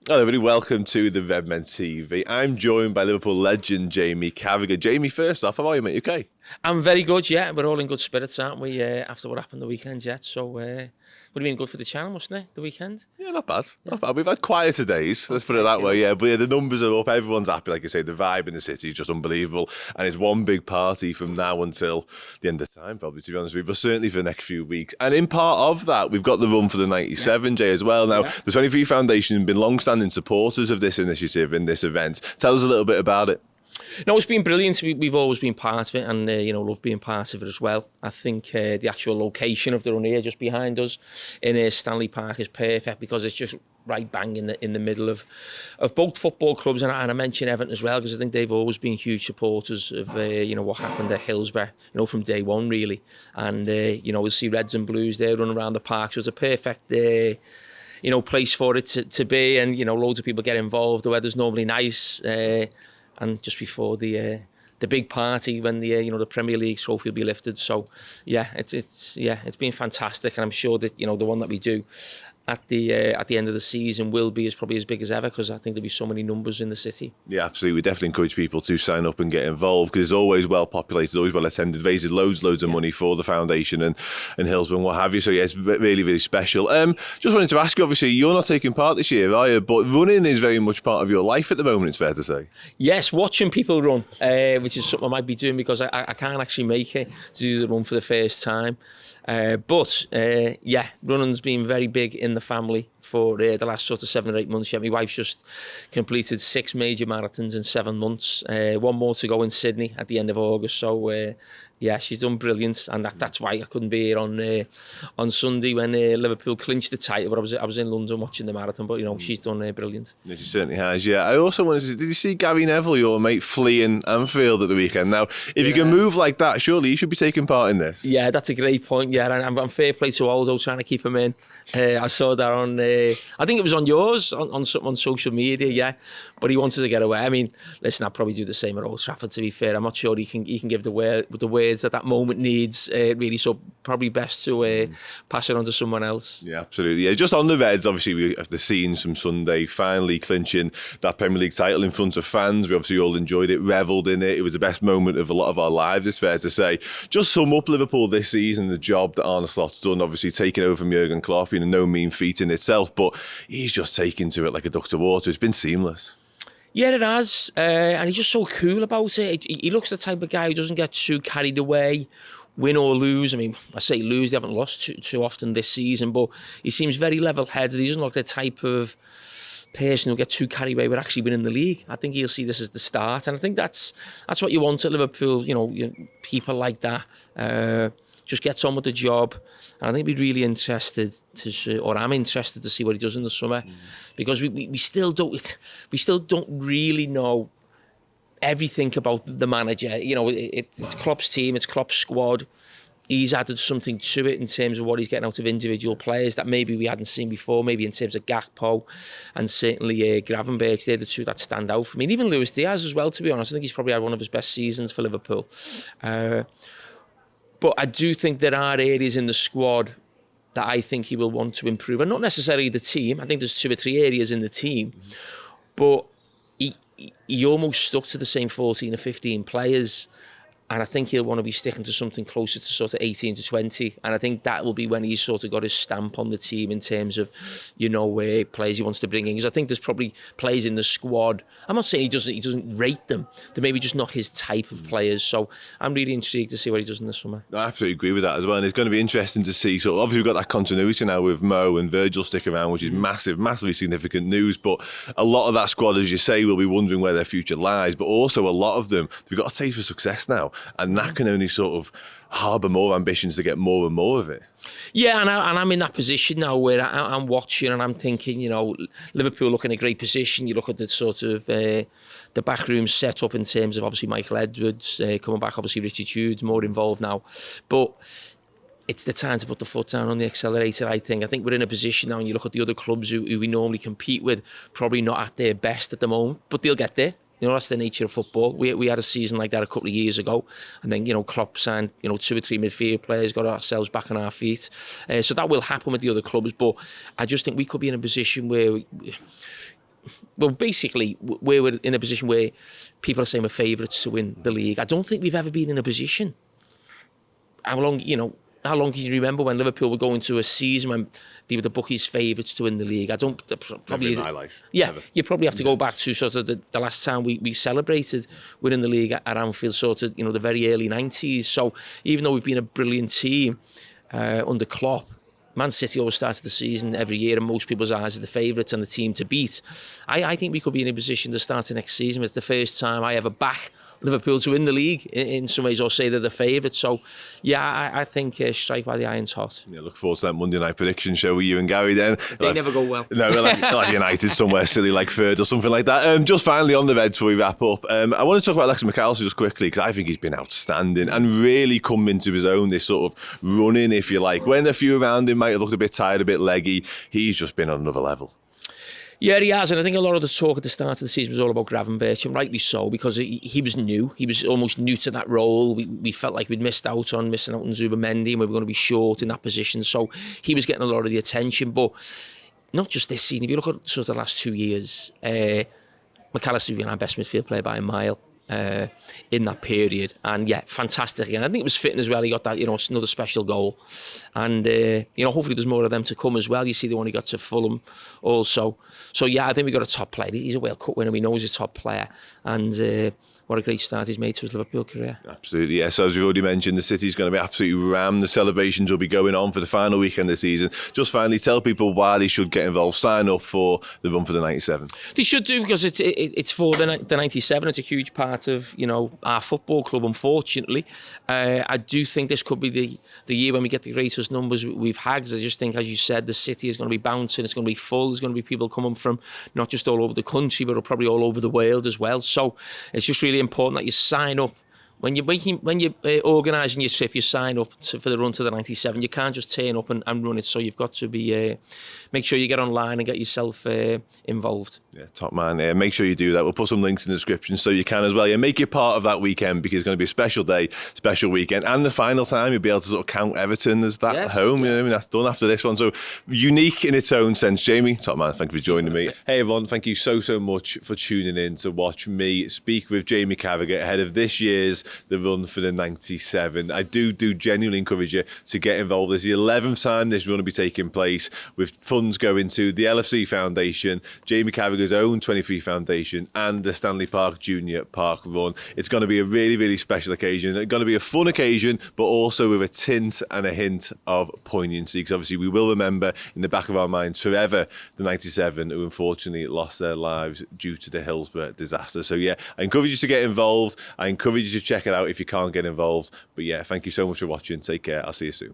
Hello, everybody. Welcome to the Redmen TV. I'm joined by Liverpool legend Jamie Carragher. Jamie, first off, how are you, mate? You okay? I'm very good, yeah. We're all in good spirits, aren't we, after what happened the weekend yet? So, would have been good for the channel, mustn't it, the weekend? Yeah, not bad. Yeah. Not bad. We've had quieter days, let's put it that Okay, way. good. Yeah, but yeah, the numbers are up. Everyone's happy. Like I say, the vibe in the city is just unbelievable. And it's one big party from now until the end of time, probably, to be honest with you, but certainly for the next few weeks. And in part of that, we've got the run for the 97, Jay, as well. Now, Yeah. the 23 Foundation have been long-standing supporters of this initiative in this event. Tell us a little bit about it. No, it's been brilliant. We've always been part of it and, love being part of it as well. I think the actual location of the run here, just behind us in Stanley Park, is perfect because it's just right bang in the middle of both football clubs, and I mention Everton as well because I think they've always been huge supporters of what happened at Hillsborough, from day one really, and we'll see Reds and Blues there running around the park, so it's a perfect place for it to be, and loads of people get involved. The weather's normally nice, and just before the big party when the Premier League trophy will be lifted. So yeah, it's been fantastic, and I'm sure that the one that we do at the end of the season will be probably as big as ever, because I think there'll be so many numbers in the city. Yeah, absolutely. We definitely encourage people to sign up and get involved because it's always well populated, always well attended, raised loads of money for the foundation and Hillsborough and what have you. So yeah, it's really, really special. Just wanted to ask you, obviously, you're not taking part this year, are you? But running is very much part of your life at the moment, it's fair to say. Yes, watching people run, which is something I might be doing because I can't actually make it to do the run for the first time. But running's been very big in the family for the last sort of 7 or 8 months. Yeah, my wife's just completed 6 major marathons in 7 months. One more to go in Sydney at the end of August. So she's done brilliant, and that's why I couldn't be here on Sunday when Liverpool clinched the title. But I was in London watching the marathon. But she's done brilliant. Yeah, she certainly has. Yeah, I also wanted to. Did you see Gary Neville, your mate, fleeing Anfield at the weekend? Now, if you can move like that, surely you should be taking part in this. Yeah, that's a great point. Yeah, and I'm fair play to Aldo trying to keep him in. I saw that on, I think it was on yours, on social media, yeah. But he wanted to get away. I mean, listen, I'll probably do the same at Old Trafford, to be fair. I'm not sure he can give the words that moment needs, really. So probably best to pass it on to someone else. Yeah, absolutely. Yeah, just on the Reds, obviously, we have the scenes from Sunday, finally clinching that Premier League title in front of fans. We obviously all enjoyed it, revelled in it. It was the best moment of a lot of our lives, it's fair to say. Just sum up Liverpool this season, the job that Arne Slot's done, obviously taking over from Jurgen Klopp, no mean feat in itself, but he's just taken to it like a duck to water. It's been seamless. Yeah, it has, and he's just so cool about it. He looks the type of guy who doesn't get too carried away, win or lose. I mean, I say lose, they haven't lost too often this season, but he seems very level-headed. He doesn't look the type of person who'll get too carried away with actually winning the league. I think he'll see this as the start, and I think that's what you want at Liverpool. People like that. Just gets on with the job, and I think we're really interested to see, or I'm interested to see what he does in the summer, because we still don't really know everything about the manager. It's Klopp's team, it's Klopp's squad. He's added something to it in terms of what he's getting out of individual players that maybe we hadn't seen before, maybe in terms of Gakpo and certainly Gravenberch. They're the two that stand out for me. And even Luis Diaz as well, to be honest. I think he's probably had one of his best seasons for Liverpool. But I do think there are areas in the squad that I think he will want to improve. And not necessarily the team. I think there's 2 or 3 areas in the team. But he almost stuck to the same 14 or 15 players. And I think he'll want to be sticking to something closer to sort of 18 to 20. And I think that will be when he's sort of got his stamp on the team in terms of, players he wants to bring in. Because I think there's probably players in the squad. I'm not saying he doesn't rate them. They're maybe just not his type of players. So I'm really intrigued to see what he does in the summer. I absolutely agree with that as well. And it's going to be interesting to see. So obviously we've got that continuity now with Mo and Virgil stick around, which is massively significant news. But a lot of that squad, as you say, will be wondering where their future lies. But also a lot of them, they've got a taste for success now. And that can only sort of harbour more ambitions to get more and more of it. Yeah, and I'm in that position now where I'm watching and I'm thinking, Liverpool look in a great position. You look at the sort of the backroom set up in terms of obviously Michael Edwards coming back, obviously Richard Hughes more involved now. But it's the time to put the foot down on the accelerator, I think. I think we're in a position now, and you look at the other clubs who we normally compete with, probably not at their best at the moment, but they'll get there. That's the nature of football. We had a season like that a couple of years ago, and then Klopp signed 2 or 3 midfield players, got ourselves back on our feet. So that will happen with the other clubs, but I just think we could be in a position where well, basically, we're in a position where people are saying we're favourites to win the league. I don't think we've ever been in a position. How long can you remember when Liverpool were going to a season when they were the bookies' favourites to win the league? I don't probably Never in my life. Yeah, Never. you probably have to go back to sort of the last time we celebrated winning the league at Anfield, sort of the very early 90s. So even though we've been a brilliant team under Klopp, Man City always started the season every year in most people's eyes as the favourites and the team to beat. I think we could be in a position to start the next season. It's the first time I ever back Liverpool to win the league in some ways, or say they're the favourites. So, yeah, I think strike while the iron's hot. Yeah, look forward to that Monday night prediction show with you and Gary then. They never go well. No, like United somewhere silly like third or something like that. Just finally on the Reds before we wrap up, I want to talk about Alexis McAllister just quickly because I think he's been outstanding and really come into his own, this sort of running, if you like. When a few around him might have looked a bit tired, a bit leggy, he's just been on another level. Yeah, he has, and I think a lot of the talk at the start of the season was all about Gravenberch, and rightly so, because he was new. He was almost new to that role. We felt like we'd missing out on Zubimendi, and we were going to be short in that position. So he was getting a lot of the attention, but not just this season. If you look at sort of the last 2 years, McAllister's been our best midfield player by a mile in that period, and yeah, fantastic. And I think it was fitting as well. He got that, another special goal, and hopefully there's more of them to come as well. You see the one he got to Fulham also. So yeah, I think we got a top player. He's a World Cup winner. We know he's a top player, and what a great start he's made to his Liverpool career. Absolutely, yes. So as we've already mentioned, the City's going to be absolutely rammed. The celebrations will be going on for the final weekend of the season. Just finally, tell people why they should get involved. Sign up for the Run for the 97. They should do, because it's for the 97. It's a huge part of our football club. Unfortunately, I do think this could be the year when we get the greatest numbers we've had. I just think, as you said, the City is going to be bouncing. It's going to be full. There's going to be people coming from not just all over the country, but probably all over the world as well. So it's just really important that you sign up. When you're organising your trip, you sign up for the Run to the 97. You can't just turn up and run it. So you've got to be make sure you get online and get yourself involved. Yeah, top man. Make sure you do that. We'll put some links in the description so you can as well. Yeah, make it part of that weekend because it's going to be a special day, special weekend, and the final time you'll be able to sort of count Everton as that home. Yeah. That's done after this one. So unique in its own sense. Jamie, top man, thank you for joining me. Hey everyone, thank you so much for tuning in to watch me speak with Jamie Carragher ahead of this year's the Run for the 97. I do genuinely encourage you to get involved. It's the 11th time this run will be taking place, with funds going to the LFC Foundation, Jamie Carragher's own 23 Foundation, and the Stanley Park Junior Park Run. It's going to be a really, really special occasion. It's going to be a fun occasion, but also with a tint and a hint of poignancy, because obviously we will remember in the back of our minds forever the 97 who unfortunately lost their lives due to the Hillsborough disaster. So yeah, I encourage you to get involved. I encourage you to check it out if you can't get involved. But yeah, thank you so much for watching. Take care. I'll see you soon.